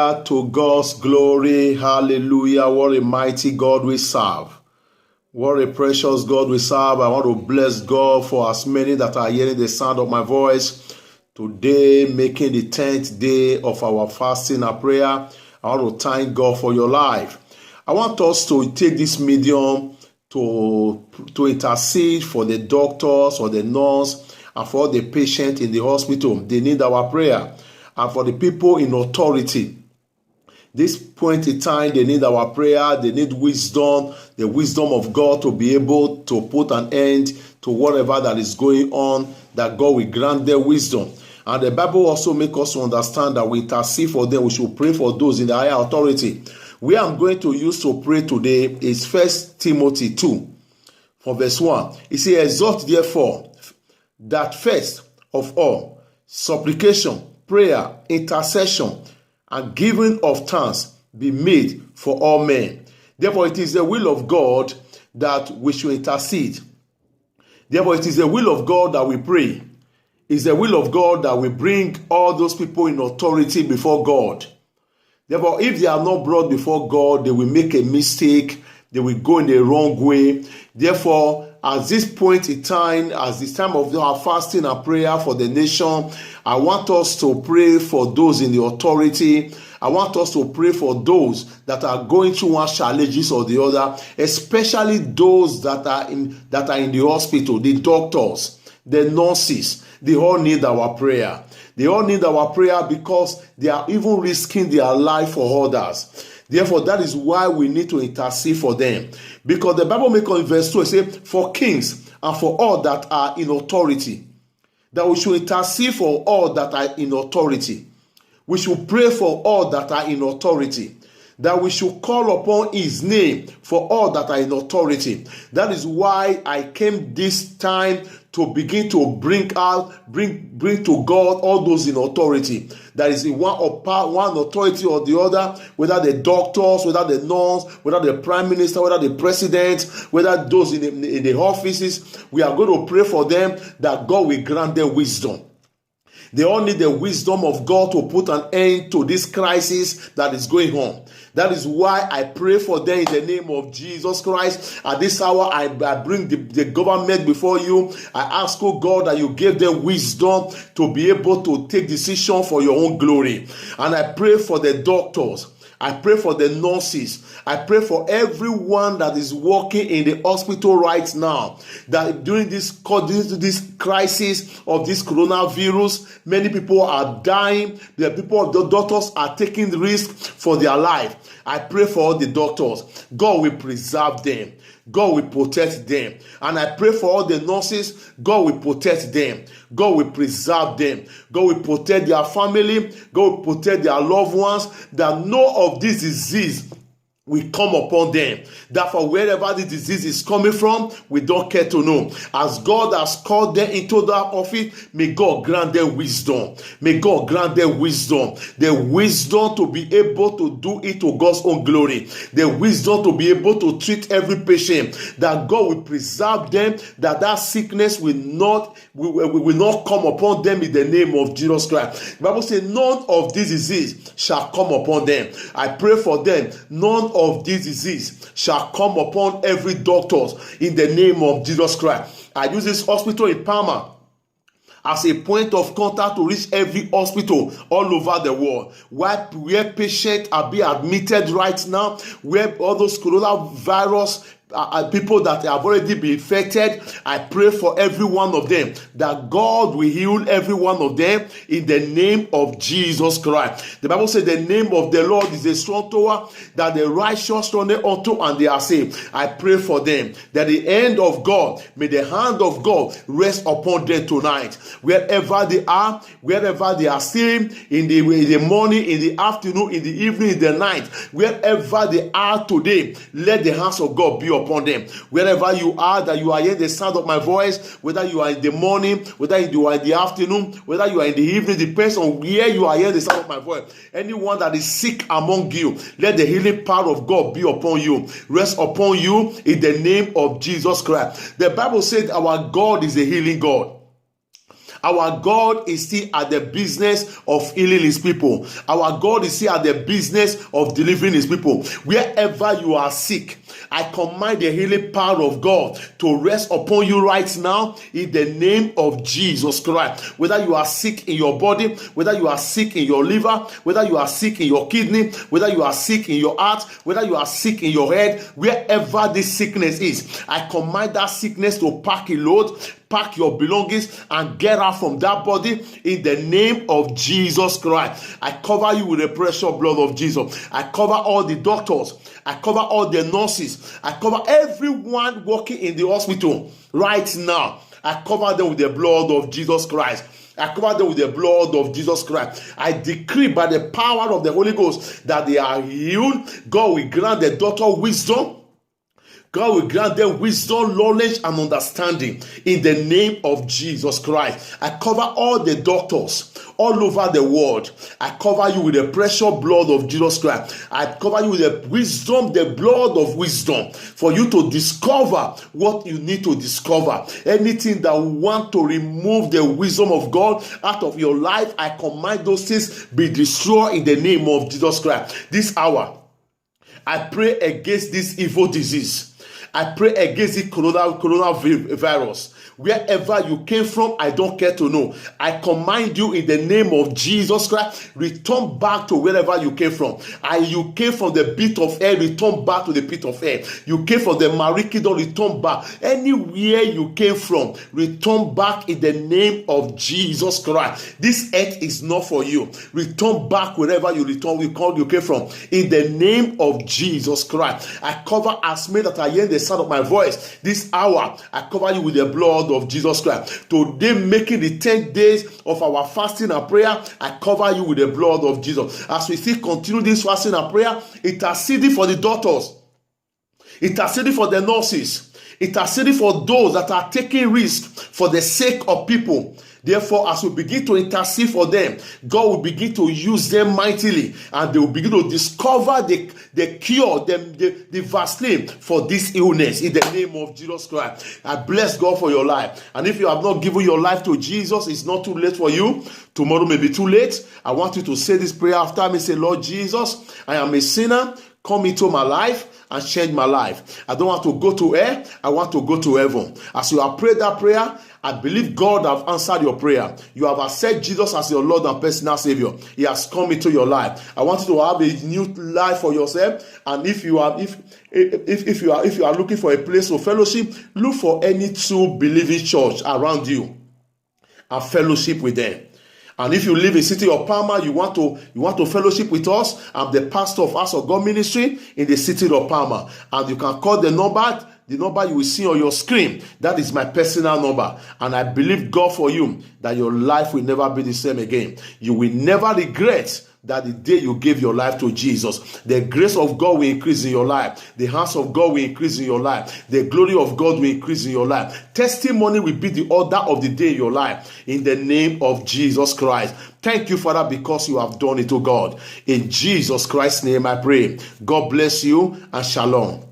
Hallelujah to God's glory. Hallelujah. What a mighty God we serve. What a precious God we serve. I want to bless God for as many that are hearing the sound of my voice. Today, making the 10th day of our fasting and prayer. I want to thank God for your life. I want us to take this medium to intercede for the doctors or the nurse and for the patient in the hospital. They need our prayer. And for the people in authority, this point in time, they need our prayer. They need wisdom, the wisdom of God to be able to put an end to whatever that is going on, that God will grant them wisdom. And the Bible also makes us to understand that we intercede for them. We should pray for those in the higher authority. Where I'm going to use to pray today is 1 Timothy 2, from verse 1. It says, exhort therefore that first of all, supplication, prayer, intercession, and giving of thanks be made for all men. Therefore, it is the will of God that we should intercede. Therefore, it is the will of God that we pray. It's the will of God that we bring all those people in authority before God. Therefore, if they are not brought before God, they will make a mistake. They will go in the wrong way. Therefore, at this point in time, as this time of our fasting and prayer for the nation, I want us to pray for those in the authority. I want us to pray for those that are going through one challenges or the other, especially those that are in the hospital, the doctors, the nurses. They all need our prayer. They all need our prayer because they are even risking their life for others. Therefore, that is why we need to intercede for them. Because the Bible makes in verse 2, it says, for kings and for all that are in authority. That we should intercede for all that are in authority. We should pray for all that are in authority. That we should call upon his name for all that are in authority. That is why I came this time to begin to bring to God all those in authority. That is in one authority or the other, whether the doctors, whether the nurse, whether the prime minister, whether the president, whether those in the offices. We are going to pray for them that God will grant them wisdom. They all need the wisdom of God to put an end to this crisis that is going on. That is why I pray for them in the name of Jesus Christ. At this hour, I bring the government before you. I ask, oh God, that you give them wisdom to be able to take decisions for your own glory. And I pray for the doctors. I pray for the nurses. I pray for everyone that is working in the hospital right now. That during this crisis of this coronavirus, many people are dying. The doctors are taking the risk for their life. I pray for all the doctors. God will preserve them. God will protect them. And I pray for all the nurses. God will protect them. God will preserve them. God will protect their family. God will protect their loved ones. That no of this disease will come upon them. Therefore, wherever the disease is coming from, we don't care to know. As God has called them into that office, may God grant them wisdom. May God grant them wisdom. The wisdom to be able to do it to God's own glory. The wisdom to be able to treat every patient. That God will preserve them. That sickness will not come upon them in the name of Jesus Christ. The Bible says, none of this disease shall come upon them. I pray for them. None of this disease shall come upon every doctor in the name of Jesus Christ. I use this hospital in Palma as a point of contact to reach every hospital all over the world where patients are being admitted right now, where all those coronavirus people that have already been infected. I pray for every one of them that God will heal every one of them in the name of Jesus Christ. The Bible says the name of the Lord is a strong tower that the righteous run unto and they are saved. I pray for them that the hand of God, may the hand of God rest upon them tonight. Wherever they are staying, in the morning, in the afternoon, in the evening, in the night, wherever they are today, let the hands of God be upon them. Wherever you are, that you are hearing the sound of my voice, whether you are in the morning, whether you are in the afternoon, whether you are in the evening, depends on where you are hearing the sound of my voice. Anyone that is sick among you, let the healing power of God be upon you, rest upon you in the name of Jesus Christ. The Bible said our God is a healing God. Our God is still at the business of healing his people. Our God is still at the business of delivering his people. Wherever you are sick, I command the healing power of God to rest upon you right now in the name of Jesus Christ. Whether you are sick in your body, whether you are sick in your liver, whether you are sick in your kidney, whether you are sick in your heart, whether you are sick in your head, wherever this sickness is, I command that sickness to pack a load, pack your belongings, and get out from that body in the name of Jesus Christ. I cover you with the precious blood of Jesus. I cover all the doctors. I cover all the nurses. I cover everyone working in the hospital right now. I cover them with the blood of Jesus Christ. I cover them with the blood of Jesus Christ. I decree by the power of the Holy Ghost that they are healed. God will grant the doctor wisdom. God will grant them wisdom, knowledge, and understanding in the name of Jesus Christ. I cover all the doctors all over the world. I cover you with the precious blood of Jesus Christ. I cover you with the wisdom, the blood of wisdom, for you to discover what you need to discover. Anything that want to remove the wisdom of God out of your life, I command those things be destroyed in the name of Jesus Christ. This hour, I pray against this evil disease. I pray against the coronavirus. Wherever you came from, I don't care to know. I command you in the name of Jesus Christ, return back to wherever you came from. You came from the pit of hell, return back to the pit of hell. You came from the Marikidon, return back. Anywhere you came from, return back in the name of Jesus Christ. This earth is not for you. Return back wherever you came from. In the name of Jesus Christ. I cover as many that are hearing the sound of my voice this hour. I cover you with the blood of Jesus Christ. Today, making the 10 days of our fasting and prayer, I cover you with the blood of Jesus. As we still continue this fasting and prayer, interceding for the doctors, interceding for the nurses, interceding for those that are taking risks for the sake of people. Therefore, as we begin to intercede for them, God will begin to use them mightily, and they will begin to discover the cure, the vaccine for this illness in the name of Jesus Christ. I bless God for your life. And if you have not given your life to Jesus, it's not too late for you. Tomorrow may be too late. I want you to say this prayer after me. Say, Lord Jesus, I am a sinner. Come into my life and change my life. I don't want to go to hell. I want to go to heaven. As you have prayed that prayer, I believe God have answered your prayer. You have accepted Jesus as your Lord and personal Savior. He has come into your life. I want you to have a new life for yourself. And if you are looking for a place of fellowship, look for any true believing church around you and fellowship with them. And if you live in the city of Palma, you want to fellowship with us. I'm the pastor of House of God Ministry in the city of Palma. And you can call the number you will see on your screen. That is my personal number. And I believe God for you that your life will never be the same again. You will never regret that the day you gave your life to Jesus. The grace of God will increase in your life. The hands of God will increase in your life. The glory of God will increase in your life. Testimony will be the order of the day in your life. In the name of Jesus Christ. Thank you, Father, because you have done it to God. In Jesus Christ's name I pray. God bless you and shalom.